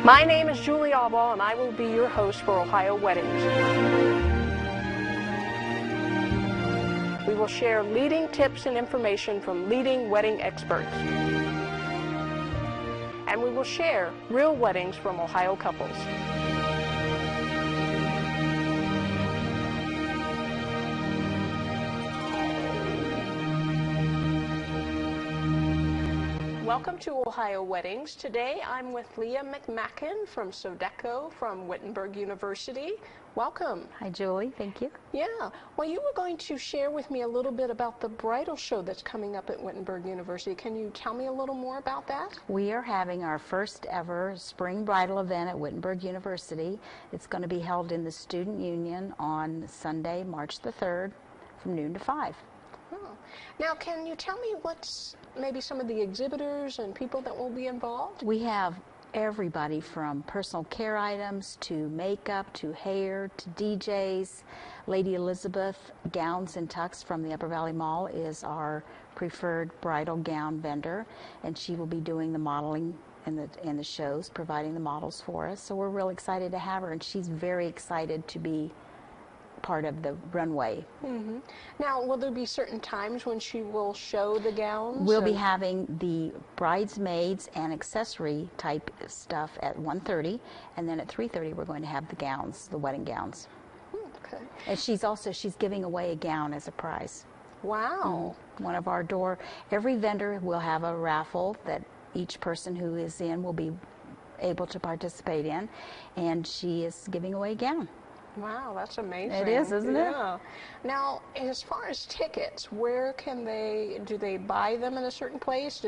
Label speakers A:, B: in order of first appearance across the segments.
A: My name is Julie Albaugh, and I will be your host for Ohio Weddings. We will share leading tips and information from leading wedding experts. And we will share real weddings from Ohio couples. Welcome to Ohio Weddings. Today I'm with Leah McMacken from Sodeco from Wittenberg University. Welcome.
B: Hi, Julie. Thank you.
A: Yeah. Well, you were going to share with me a little bit about the bridal show that's coming up at Wittenberg University. Can you tell me a little more about that?
B: We are having our first ever spring bridal event at Wittenberg University. It's going to be held in the Student Union on Sunday, March the 3rd from noon to 5.
A: Now, can you tell me what's maybe some of the exhibitors and people that will be involved?
B: We have everybody from personal care items to makeup to hair to DJs. Lady Elizabeth Gowns and Tucks from the Upper Valley Mall is our preferred bridal gown vendor, and she will be doing the modeling in the shows, providing the models for us. So we're real excited to have her, and she's very excited to be part of the runway.
A: Mm-hmm. Now, will there be certain times when she will show the gowns?
B: We'll be having the bridesmaids and accessory type stuff at 1:30, and then at 3:30 we're going to have the gowns, the wedding gowns.
A: Okay.
B: And she's giving away a gown as a prize.
A: Wow.
B: One of our every vendor will have a raffle that each person who is in will be able to participate in, and she is giving away a gown.
A: Wow, that's amazing.
B: It is, isn't it?
A: Yeah. Now, as far as tickets, where can do they buy them in a certain place?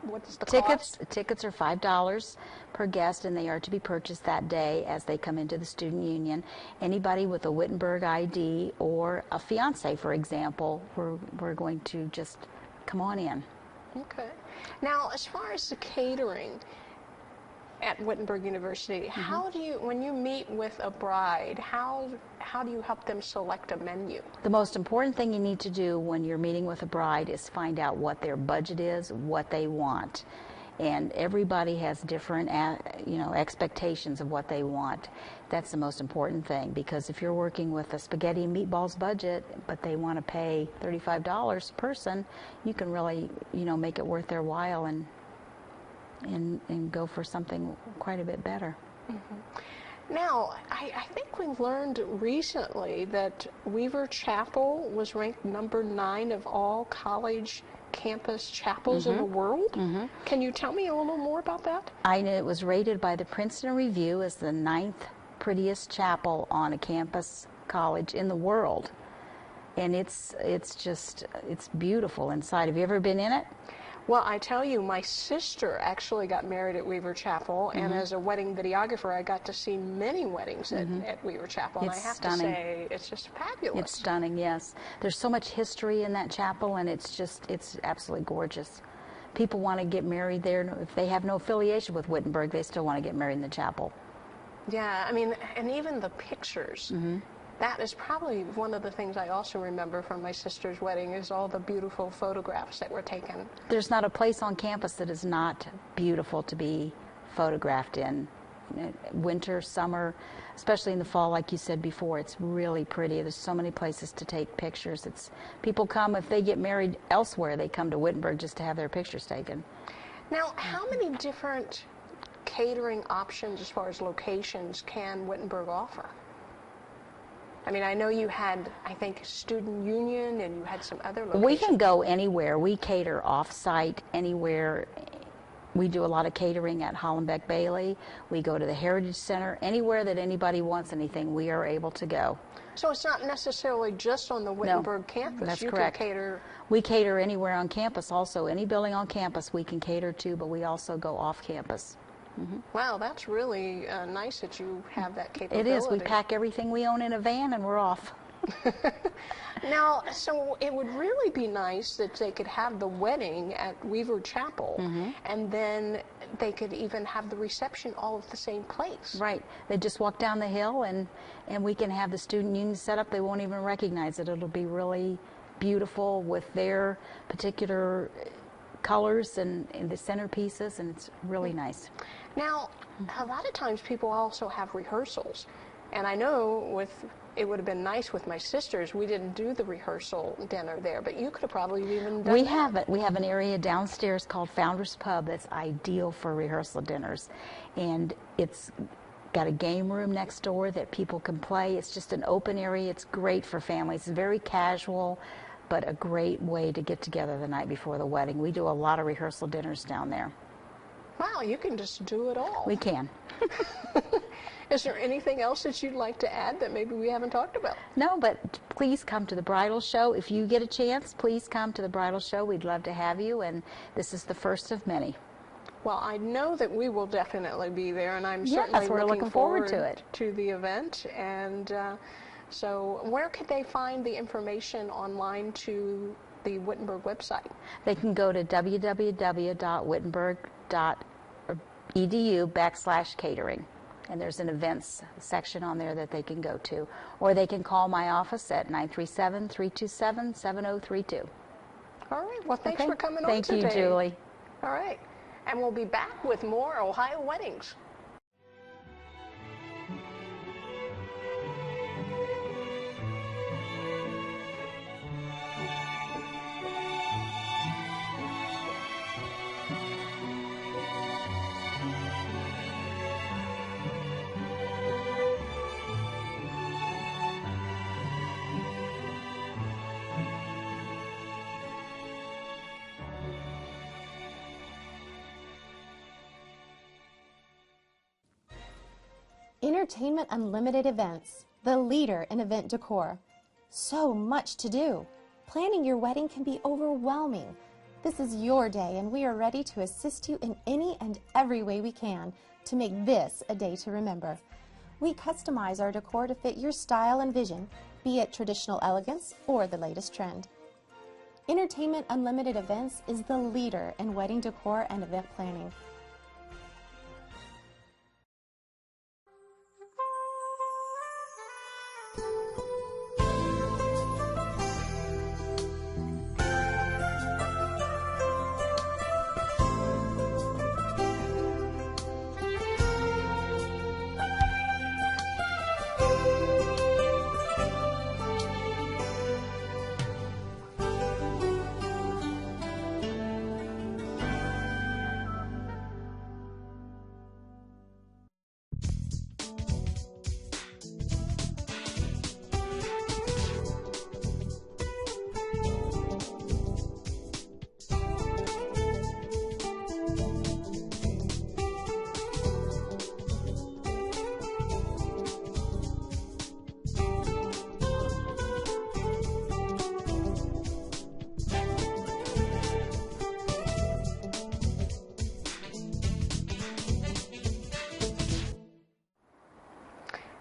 A: What's the cost?
B: Tickets are $5 per guest, and they are to be purchased that day as they come into the Student Union. Anybody with a Wittenberg ID or a fiance, for example, we're going to just come on in.
A: Okay. Now, as far as the catering at Wittenberg University, how do you, when you meet with a bride, how do you help them select a menu?
B: The most important thing you need to do when you're meeting with a bride is find out what their budget is, what they want. And everybody has different, expectations of what they want. That's the most important thing, because if you're working with a spaghetti and meatballs budget, but they want to pay $35 a person, you can really, make it worth their while and go for something quite a bit better.
A: Mm-hmm. Now, I think we learned recently that Weaver Chapel was ranked number 9 of all college campus chapels in the world. Can you tell me a little more about that?
B: It was rated by the Princeton Review as the 9th prettiest chapel on a campus college in the world. And it's beautiful inside. Have you ever been in it?
A: Well, I tell you, my sister actually got married at Weaver Chapel, and as a wedding videographer, I got to see many weddings at Weaver Chapel, and I have to say, it's just fabulous.
B: It's stunning, yes. There's so much history in that chapel, and it's absolutely gorgeous. People want to get married there. If they have no affiliation with Wittenberg, they still want to get married in the chapel.
A: Yeah, I mean, and even the pictures. That is probably one of the things I also remember from my sister's wedding is all the beautiful photographs that were taken.
B: There's not a place on campus that is not beautiful to be photographed in. Winter, summer, especially in the fall, like you said before, it's really pretty. There's so many places to take pictures. People come, if they get married elsewhere, they come to Wittenberg just to have their pictures taken.
A: Now, how many different catering options as far as locations can Wittenberg offer? I mean, I know you had, I think, Student Union, and you had some other locations.
B: We can go anywhere. We cater off-site anywhere. We do a lot of catering at Hollenbeck Bailey. We go to the Heritage Center. Anywhere that anybody wants anything, we are able to go.
A: So it's not necessarily just on the Wittenberg campus.
B: That's
A: you
B: correct.
A: Can cater.
B: We cater anywhere on campus also. Any building on campus we can cater to, but we also go off campus.
A: Wow, that's really nice that you have that capability.
B: It is. We pack everything we own in a van and we're off.
A: Now, so it would really be nice that they could have the wedding at Weaver Chapel, and then they could even have the reception all at the same place.
B: Right. They just walk down the hill, and we can have the Student Union set up. They won't even recognize it. It'll be really beautiful with their particular colors and the centerpieces, and it's really nice.
A: Now, a lot of times people also have rehearsals. And I know it would have been nice with my sisters. We didn't do the rehearsal dinner there, but you could have probably even done
B: We
A: that.
B: have it. We have an area downstairs called Founders Pub that's ideal for rehearsal dinners. And it's got a game room next door that people can play. It's just an open area. It's great for families. It's very casual, but a great way to get together the night before the wedding. We do a lot of rehearsal dinners down there.
A: Wow, you can just do it all.
B: We can.
A: Is there anything else that you'd like to add that maybe we haven't talked about?
B: No, but please come to the bridal show. If you get a chance, please come to the bridal show. We'd love to have you, and this is the first of many.
A: Well, I know that we will definitely be there, and I'm
B: Yes,
A: certainly
B: we're looking forward to it.
A: to the event. And so where could they find the information online to the Wittenberg website?
B: They can go to www.wittenberg.edu/catering. And there's an events section on there that they can go to. Or they can call my office at 937-327-7032.
A: All right. Well, thanks for coming on
B: Thank
A: today.
B: you, Julie.
A: All right. And we'll be back with more Ohio weddings.
C: Entertainment Unlimited Events, the leader in event decor. So much to do. Planning your wedding can be overwhelming. This is your day, and we are ready to assist you in any and every way we can to make this a day to remember. We customize our decor to fit your style and vision, be it traditional elegance or the latest trend. Entertainment Unlimited Events is the leader in wedding decor and event planning.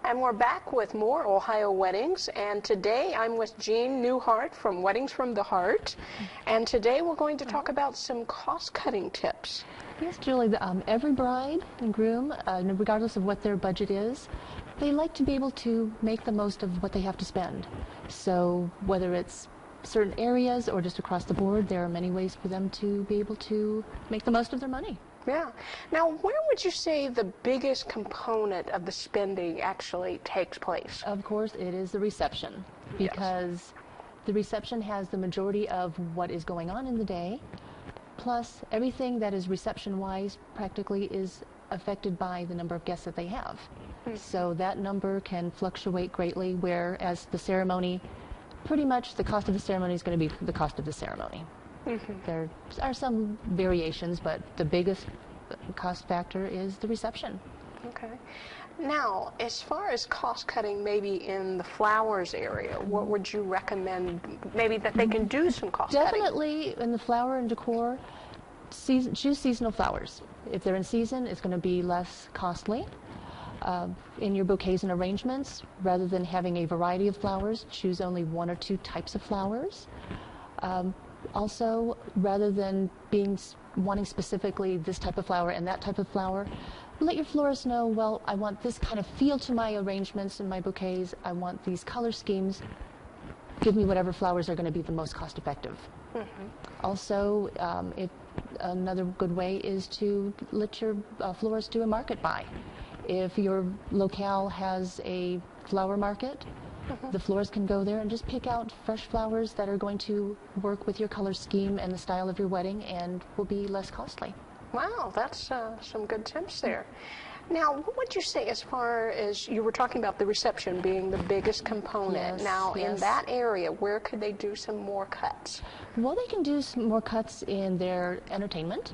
A: And we're back with more Ohio weddings, and today I'm with Jean Newhart from Weddings from the Heart, and today we're going to talk about some cost-cutting tips.
D: Yes, Julie, every bride and groom, regardless of what their budget is, they like to be able to make the most of what they have to spend. So whether it's certain areas or just across the board, there are many ways for them to be able to make the most of their money.
A: Yeah. Now, where would you say the biggest component of the spending actually takes place?
D: Of course, it is the reception, because the reception has the majority of what is going on in the day, plus everything that is reception-wise practically is affected by the number of guests that they have. So that number can fluctuate greatly, whereas the ceremony, pretty much the cost of the ceremony is going to be the cost of the ceremony. There are some variations, but the biggest cost factor is the reception.
A: Okay. Now, as far as cost cutting, maybe in the flowers area, what would you recommend maybe that they can do some cost cutting?
D: Definitely in the flower and decor, choose seasonal flowers. If they're in season, it's going to be less costly. In your bouquets and arrangements, rather than having a variety of flowers, choose only one or two types of flowers. Also, rather than wanting specifically this type of flower and that type of flower, let your florist know, well, I want this kind of feel to my arrangements and my bouquets. I want these color schemes. give me whatever flowers are going to be the most cost effective. Also, another good way is to let your florist do a market buy. If your locale has a flower market, the florist can go there and just pick out fresh flowers that are going to work with your color scheme and the style of your wedding and will be less costly.
A: Wow, that's some good tips there. Now, what would you say as far as you were talking about the reception being the biggest component?
D: Yes,
A: Now, in
D: yes.
A: that area, where could they do some more cuts?
D: Well, they can do some more cuts in their entertainment.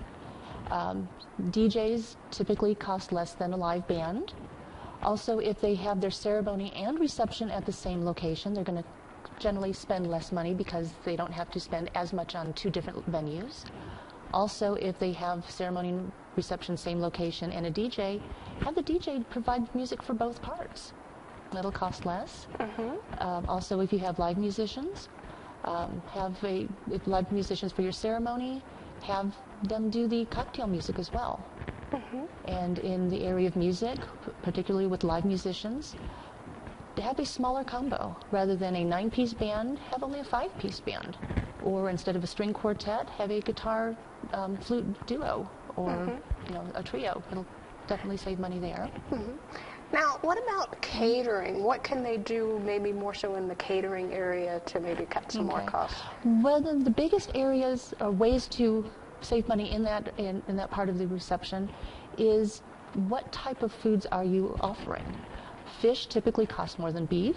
D: DJs typically cost less than a live band. Also, if they have their ceremony and reception at the same location, they're going to generally spend less money because they don't have to spend as much on two different venues. Also, if they have ceremony and reception, same location, and a DJ, have the DJ provide music for both parts. That'll cost less. Also, if you have live musicians, if live musicians for your ceremony, have them do the cocktail music as well. And in the area of music, particularly with live musicians, to have a smaller combo. Rather than a 9-piece band, have only a 5-piece band. Or instead of a string quartet, have a guitar flute duo or a trio. It'll definitely save money there.
A: Now, what about catering? What can they do maybe more so in the catering area to maybe cut some more costs?
D: Well, the biggest areas or ways to save money in that part of the reception is what type of foods are you offering? Fish typically costs more than beef,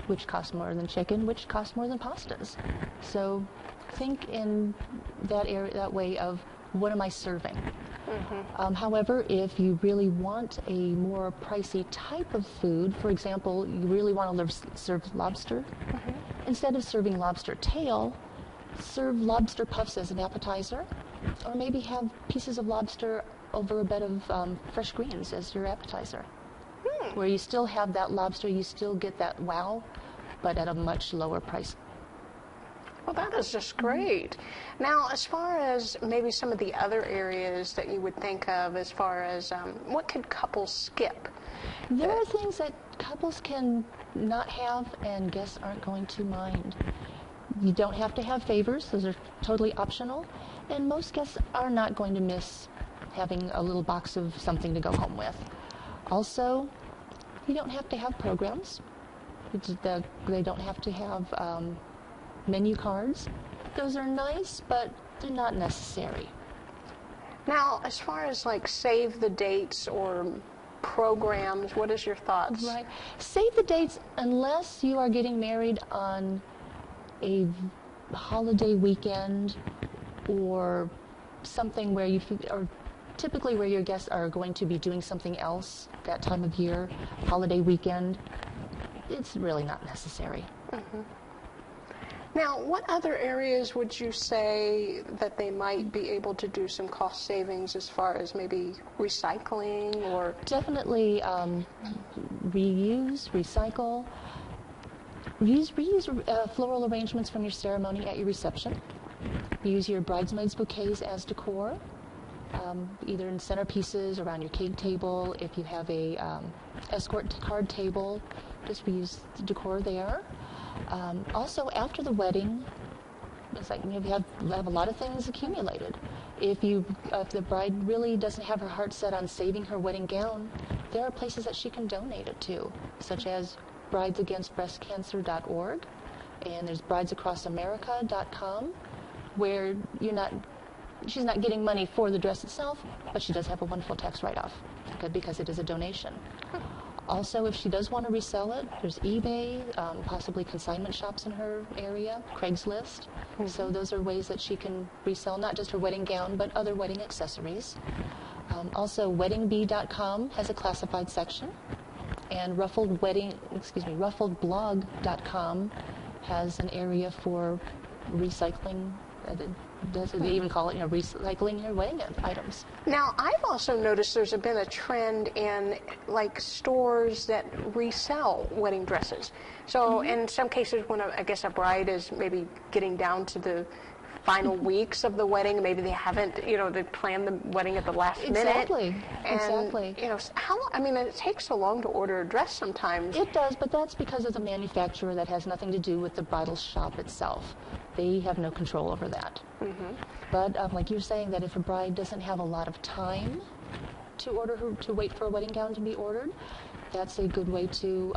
D: which costs more than chicken, which costs more than pastas. So think in that way of what am I serving? However, if you really want a more pricey type of food, for example, you really want to serve lobster, instead of serving lobster tail, serve lobster puffs as an appetizer, or maybe have pieces of lobster over a bed of fresh greens as your appetizer, where you still have that lobster, you still get that wow, but at a much lower price.
A: Well, that is just great. Now, as far as maybe some of the other areas that you would think of as far as what could couples skip?
D: There are things that couples can not have and guests aren't going to mind. You don't have to have favors. Those are totally optional. And most guests are not going to miss having a little box of something to go home with. Also, you don't have to have programs. They don't have to have menu cards. Those are nice, but they're not necessary.
A: Now, as far as like save the dates or programs, what is your thoughts?
D: Right. Save the dates unless you are getting married on a holiday weekend or something where or typically where your guests are going to be doing something else that time of year, holiday weekend. It's really not necessary.
A: Now, what other areas would you say that they might be able to do some cost savings as far as maybe recycling or?
D: Definitely reuse, recycle. Reuse floral arrangements from your ceremony at your reception. Use your bridesmaids' bouquets as decor, either in centerpieces around your cake table. If you have a escort card table, just reuse the decor there. Also, after the wedding, it's like you have a lot of things accumulated. If the bride really doesn't have her heart set on saving her wedding gown, there are places that she can donate it to, such as bridesagainstbreastcancer.org, and there's bridesacrossamerica.com, where she's not getting money for the dress itself, but she does have a wonderful tax write-off because it is a donation. Also, if she does want to resell it, there's eBay, possibly consignment shops in her area, Craigslist. So those are ways that she can resell not just her wedding gown, but other wedding accessories. Also, weddingbee.com has a classified section, and ruffledblog.com has an area for recycling. They even call it, recycling your wedding items.
A: Now, I've also noticed there's been a trend in like stores that resell wedding dresses. So in some cases, when I guess a bride is maybe getting down to the final weeks of the wedding. Maybe they haven't, they planned the wedding at the last minute.
D: Exactly.
A: And,
D: Exactly.
A: how long, I mean, it takes so long to order a dress sometimes.
D: It does, but that's because of the manufacturer. That has nothing to do with the bridal shop itself. They have no control over that. But like you're saying, that if a bride doesn't have a lot of time to wait for a wedding gown to be ordered, that's a good way to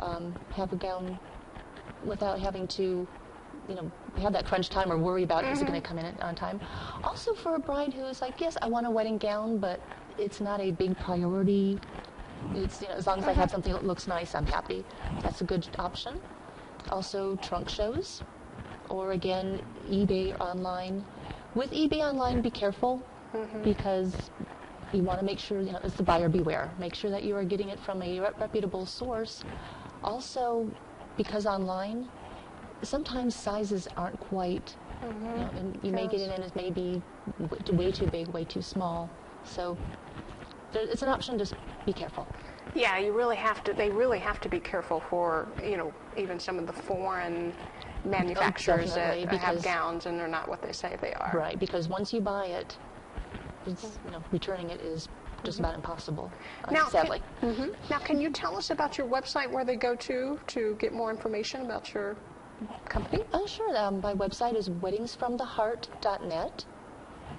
D: have a gown without having to, have that crunch time or worry about is it going to come in on time. Also, for a bride who's like, yes, I want a wedding gown, but it's not a big priority. It's, as long as I have something that looks nice, I'm happy. That's a good option. Also, trunk shows, or again, eBay online. With eBay online, be careful because you want to make sure, it's the buyer beware. Make sure that you are getting it from a reputable source. Also, because online, sometimes sizes aren't quite, and you may get it in as maybe way too big, way too small. So it's an option, just be careful.
A: Yeah, they really have to be careful for, even some of the foreign manufacturers that have gowns and they're not what they say they are.
D: Right, because once you buy it, it's, returning it is just about impossible, sadly.
A: Now, can you tell us about your website, where they go to get more information about your company?
D: Sure. My website is weddingsfromtheheart.net,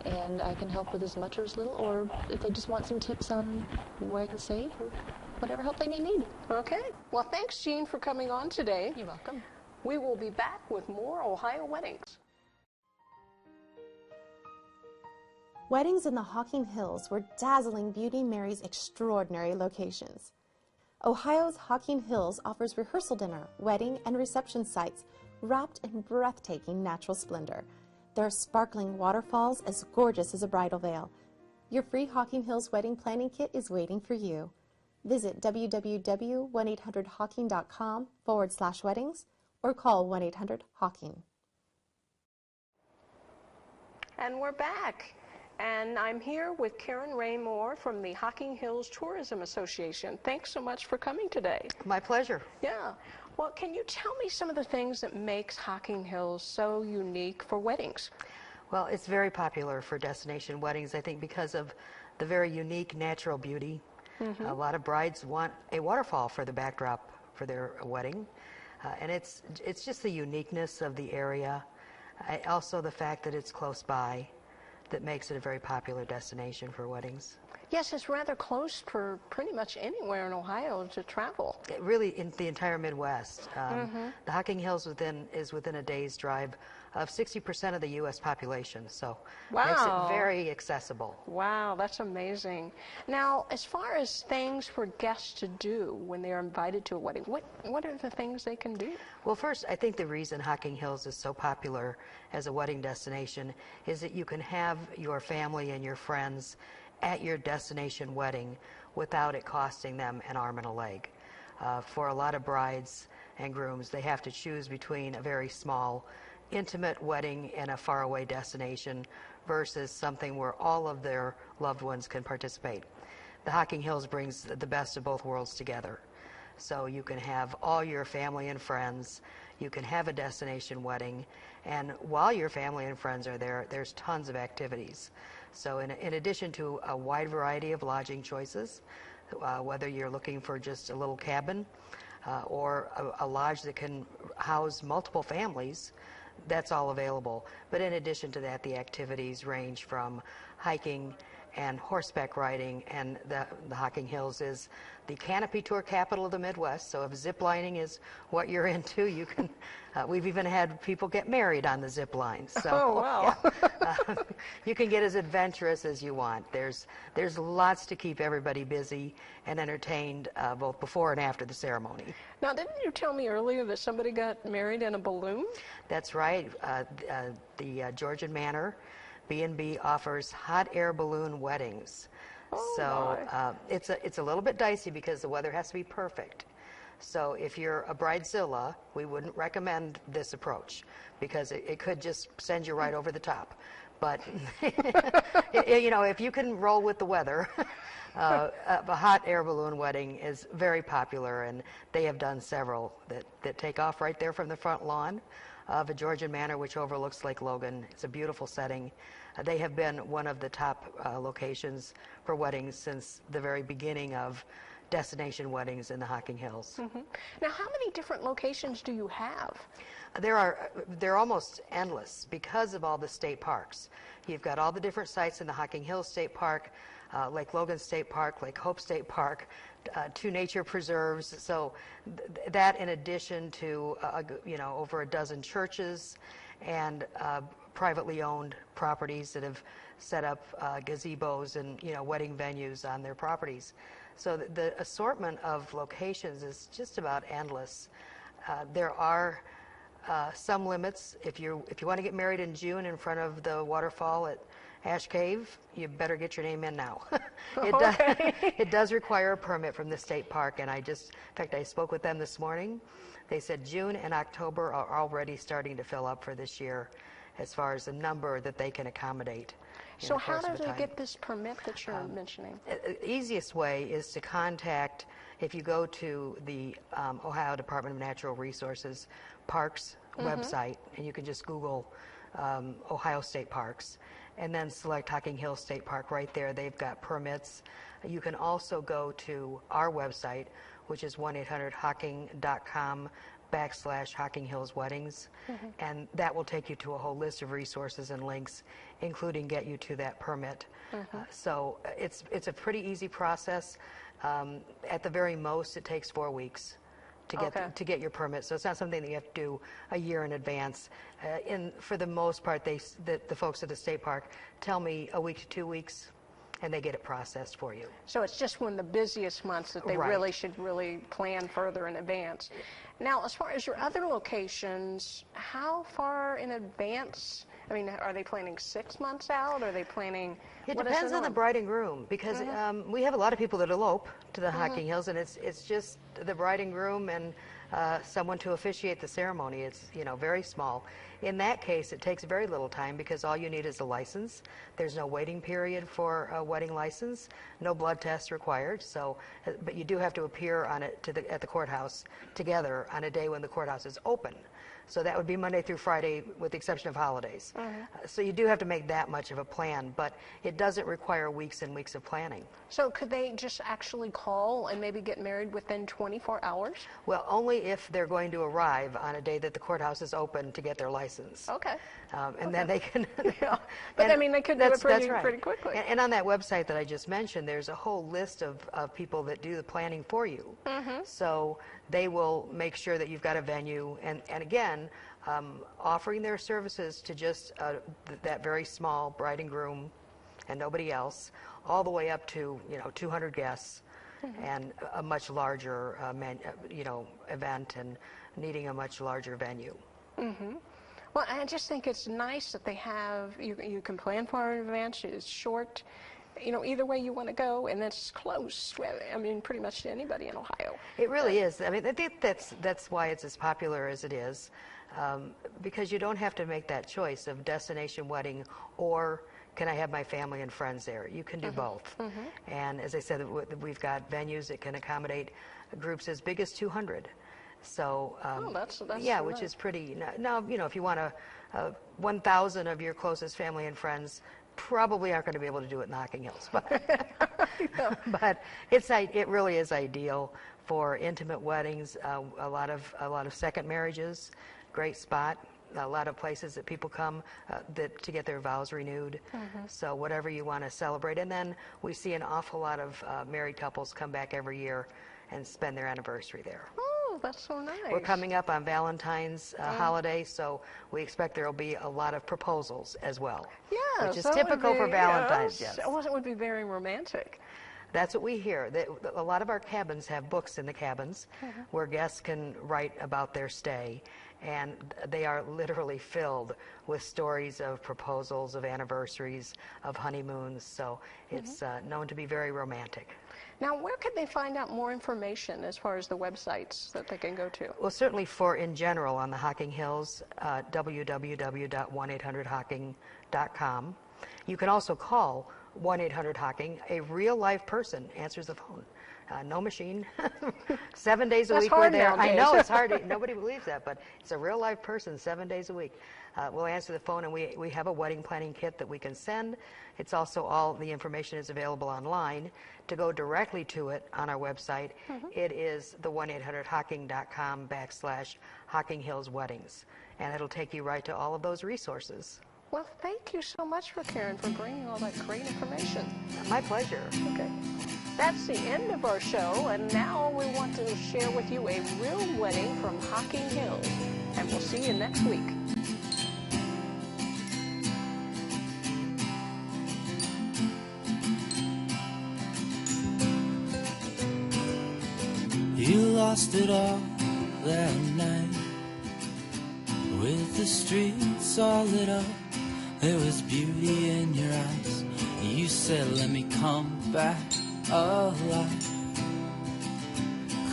D: and I can help with as much or as little, or if they just want some tips on where I can save, or whatever help they may need.
A: Okay. Well, thanks, Jean, for coming on today.
D: You're welcome.
A: We will be back with more Ohio weddings.
C: Weddings in the Hocking Hills, where dazzling beauty marries extraordinary locations. Ohio's Hocking Hills offers rehearsal dinner, wedding, and reception sites wrapped in breathtaking natural splendor. There are sparkling waterfalls as gorgeous as a bridal veil. Your free Hocking Hills wedding planning kit is waiting for you. Visit www.1800hocking.com/weddings or call 1-800-HOCKING.
A: And we're back. And I'm here with Karen Raymore from the Hocking Hills Tourism Association. Thanks so much for coming today.
E: My pleasure.
A: Yeah. Well, can you tell me some of the things that makes Hocking Hills so unique for weddings?
E: Well, it's very popular for destination weddings, I think, because of the very unique natural beauty. A lot of brides want a waterfall for the backdrop for their wedding. And it's just the uniqueness of the area. Also the fact that it's close by that makes it a very popular destination for weddings.
A: Yes, it's rather close for pretty much anywhere in Ohio to travel.
E: Really, in the entire Midwest. The Hocking Hills is within a day's drive of 60% of the U.S. population, so makes it very accessible.
A: Wow, that's amazing. Now, as far as things for guests to do when they are invited to a wedding, what are the things they can do?
E: Well, first, I think the reason Hocking Hills is so popular as a wedding destination is that you can have your family and your friends at your destination wedding without it costing them an arm and a leg. For a lot of brides and grooms, they have to choose between a very small, intimate wedding in a faraway destination versus something where all of their loved ones can participate. The Hocking Hills brings the best of both worlds together. So you can have all your family and friends, you can have a destination wedding, and while your family and friends are there, there's tons of activities. So in addition to a wide variety of lodging choices, whether you're looking for just a little cabin or a lodge that can house multiple families, that's all available. But in addition to that, the activities range from hiking and horseback riding, and the Hocking Hills is the canopy tour capital of the Midwest, so if zip lining is what you're into, you can, we've even had people get married on the zip line. So,
A: oh, wow.
E: Yeah, you can get as adventurous as you want. There's lots to keep everybody busy and entertained both before and after the ceremony.
A: Now, didn't you tell me earlier that somebody got married in a balloon?
E: That's right. The Georgian Manor B&B offers hot air balloon weddings. It's a little bit dicey because the weather has to be perfect. So if you're a bridezilla, we wouldn't recommend this approach because it could just send you right over the top. But if you can roll with the weather, a hot air balloon wedding is very popular, and they have done several that take off right there from the front lawn. of a Georgian manor which overlooks Lake Logan. It's a beautiful setting. They have been one of the top locations for weddings since the very beginning of destination weddings in the Hocking Hills.
A: Now, how many different locations do you have?
E: They're almost endless because of all the state parks. You've got all the different sites in the Hocking Hills State Park, Lake Logan State Park, Lake Hope State Park, 2 nature preserves. So that, in addition to over a dozen churches and privately owned properties that have set up gazebos and wedding venues on their properties. So the assortment of locations is just about endless. There are some limits. If you want to get married in June in front of the waterfall at Ash Cave, you better get your name in now. It does require a permit from the state park, and in fact, I spoke with them this morning. They said June and October are already starting to fill up for this year as far as the number that they can accommodate.
A: So how do they get this permit that you're mentioning?
E: The easiest way is to contact, if you go to the Ohio Department of Natural Resources Parks website, and you can just Google Ohio State Parks, and then select Hocking Hills State Park right there. They've got permits. You can also go to our website, which is 1-800-Hocking.com/Hocking Hills Weddings, and that will take you to a whole list of resources and links, including get you to that permit. So it's a pretty easy process. At the very most, it takes 4 weeks to get your permit. So it's not something that you have to do a year in advance. For the most part, the folks at the state park tell me a week to 2 weeks, and they get it processed for you.
A: So it's just when the busiest months that they
E: Right.
A: should plan further in advance. Now, as far as your other locations, how far in advance? I mean, are they planning 6 months out? Are they planning?
E: It
A: what is
E: depends on the
A: norm?
E: bride and groom, because we have a lot of people that elope to the Hocking Hills, and it's just the bride and groom and someone to officiate the ceremony. It's very small. In that case, it takes very little time because all you need is a license. There's no waiting period for a wedding license. No blood test required. So, but you do have to appear on it at the courthouse together on a day when the courthouse is open. So that would be Monday through Friday with the exception of holidays. So you do have to make that much of a plan, but it doesn't require weeks and weeks of planning.
A: So could they just actually call and maybe get married within 24 hours?
E: Well, only if they're going to arrive on a day that the courthouse is open to get their license.
A: Okay.
E: And then they can.
A: But I mean, they could do it pretty quickly.
E: And on that website that I just mentioned, there's a whole list of people that do the planning for you. So they will make sure that you've got a venue, and again, offering their services to just that very small bride and groom and nobody else, all the way up to 200 guests and a much larger event and needing a much larger venue.
A: Well, I just think it's nice that they have, you can plan far in advance, it's short, either way you want to go, and it's close. I mean, pretty much to anybody in Ohio.
E: It really is. I mean, I think that's why it's as popular as it is, because you don't have to make that choice of destination wedding or can I have my family and friends there. You can do both. And as I said, we've got venues that can accommodate groups as big as 200. So
A: that's
E: yeah,
A: so
E: which
A: nice.
E: is pretty. Now, if you want 1,000 of your closest family and friends, probably aren't going to be able to do it in Hocking Hills, but it really is ideal for intimate weddings. A lot of second marriages, great spot. A lot of places that people come to get their vows renewed. So whatever you want to celebrate, and then we see an awful lot of married couples come back every year and spend their anniversary there.
A: Oh, that's so nice.
E: We're coming up on Valentine's holiday, so we expect there will be a lot of proposals as well.
A: Yeah,
E: which is
A: that would
E: typical for
A: be-
E: Valentine's.
A: yes,
E: Yes.
A: It would be very romantic.
E: That's what we hear. A lot of our cabins have books in the cabins where guests can write about their stay, and they are literally filled with stories of proposals, of anniversaries, of honeymoons. So it's known to be very romantic.
A: Now, where can they find out more information as far as the websites that they can go to?
E: Well, certainly in general on the Hocking Hills, www.1800hocking.com. You can also call 1-800-Hocking. A real live person answers the phone. No machine. 7 days a
A: That's
E: week we're
A: hard
E: there. I
A: nowadays.
E: know it's hard. Nobody believes that, but it's a real live person 7 days a week. We'll answer the phone, and we have a wedding planning kit that we can send. It's also all the information is available online. To go directly to it on our website, it is the 1-800-Hocking.com/Hocking Hills Weddings, and it'll take you right to all of those resources.
A: Well, thank you so much for Karen for bringing all that great information.
E: My pleasure.
A: Okay. That's the end of our show, and now we want to share with you a real wedding from Hocking Hills, and we'll see you next week.
F: You lost it all that night, with the streets all lit up. There was beauty in your eyes. You said, let me come back alive.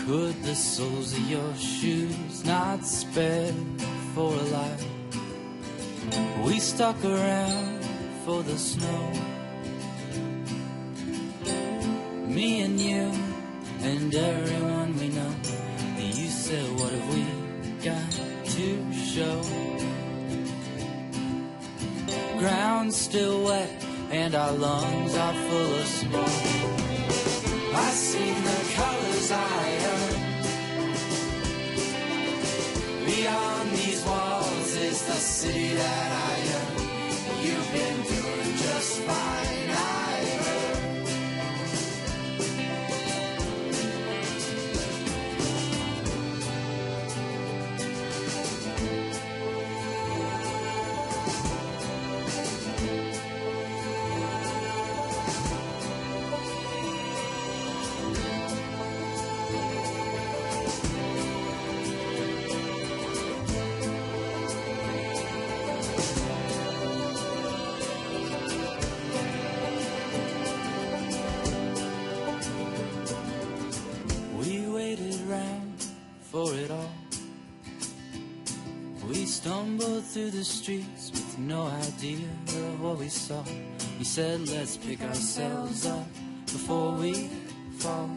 F: Could the soles of your shoes not spare for a life? We stuck around for the snow, me and you and everyone we know. You said, what have we got to show? Ground's still wet and our lungs are full of smoke. I seen the colors I earned. Beyond these walls is the city that I am. You've been doing just fine, I heard. For it all, we stumbled through the streets with no idea of what we saw. We said, let's pick ourselves up before we fall.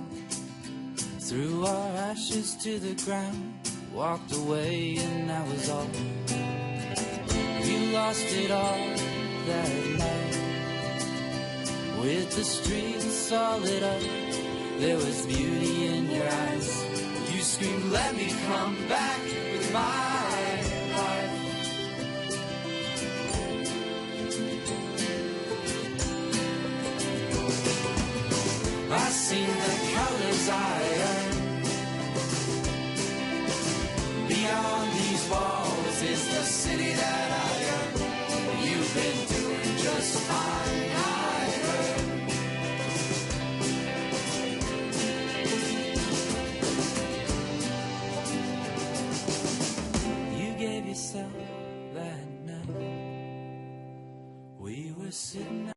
F: Threw our ashes to the ground, walked away, and that was all. You lost it all that night, with the streets all lit up. There was beauty in your eyes. You screamed, let me come back with my life. I seen the colors I earned. Beyond these walls is the city that I am. You've been doing just fine, I heard. That night we were sitting